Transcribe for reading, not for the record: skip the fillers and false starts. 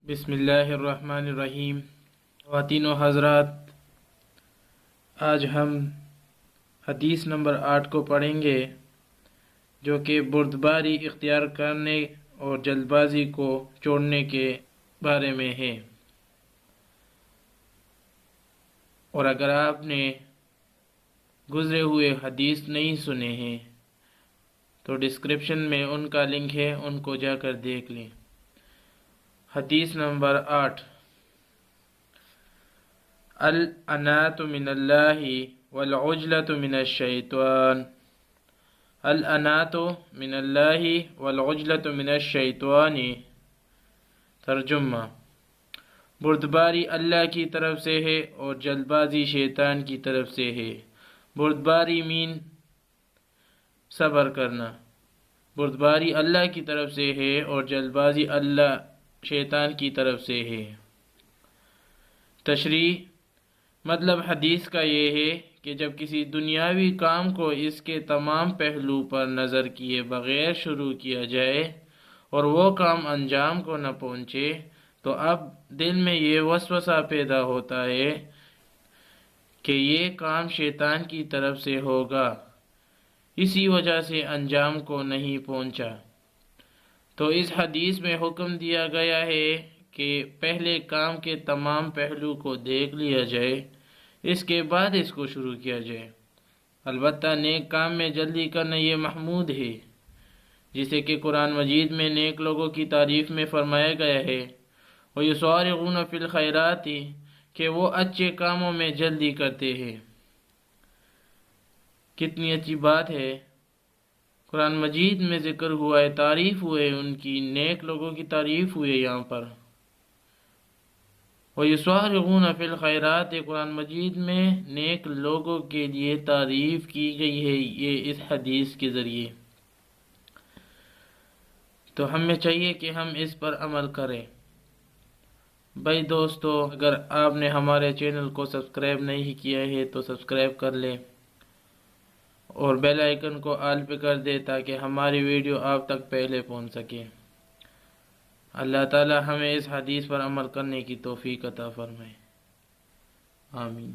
بسم اللہ الرحمن الرحیم۔ خواتین و حضرات، آج ہم حدیث نمبر 8 کو پڑھیں گے، جو کہ بردباری اختیار کرنے اور جلد بازی کو چھوڑنے کے بارے میں ہے۔ اور اگر آپ نے گزرے ہوئے حدیث نہیں سنے ہیں تو ڈسکرپشن میں ان کا لنک ہے، ان کو جا کر دیکھ لیں۔ حدیث نمبر 8، الانات من اللہ والعجلۃ من الشیطان۔ الانات من اللہ والعجلۃ من الشیطان۔ ترجمہ: بردباری اللہ کی طرف سے ہے اور جلد بازی شیطان کی طرف سے ہے۔ بردباری مین صبر کرنا۔ بردباری اللہ کی طرف سے ہے اور جلد بازی شیطان کی طرف سے ہے۔ تشریح: مطلب حدیث کا یہ ہے کہ جب کسی دنیاوی کام کو اس کے تمام پہلو پر نظر کیے بغیر شروع کیا جائے اور وہ کام انجام کو نہ پہنچے تو اب دل میں یہ وسوسہ پیدا ہوتا ہے کہ یہ کام شیطان کی طرف سے ہوگا، اسی وجہ سے انجام کو نہیں پہنچا۔ تو اس حدیث میں حکم دیا گیا ہے کہ پہلے کام کے تمام پہلو کو دیکھ لیا جائے، اس کے بعد اس کو شروع کیا جائے۔ البتہ نیک کام میں جلدی کرنا یہ محمود ہے، جسے کہ قرآن مجید میں نیک لوگوں کی تعریف میں فرمایا گیا ہے، وَيُسَارِعُونَ فِي الْخَيْرَاتِ، کہ وہ اچھے کاموں میں جلدی کرتے ہیں۔ کتنی اچھی بات ہے، قرآن مجید میں ذکر ہوا ہے، تعریف ہوئے ان کی، نیک لوگوں کی تعریف ہوئی ہے یہاں پر۔ وَيُسَارِعُونَ فِي الْخَيْرَاتِ، قرآن مجید میں نیک لوگوں کے لیے تعریف کی گئی ہے یہ اس حدیث کے ذریعے۔ تو ہمیں چاہیے کہ ہم اس پر عمل کریں۔ بھائی دوستو، اگر آپ نے ہمارے چینل کو سبسکرائب نہیں کیا ہے تو سبسکرائب کر لیں اور بیل آئیکن کو آل پہ کر دے تاکہ ہماری ویڈیو آپ تک پہلے پہنچ سکے۔ اللہ تعالی ہمیں اس حدیث پر عمل کرنے کی توفیق عطا فرمائے، آمین۔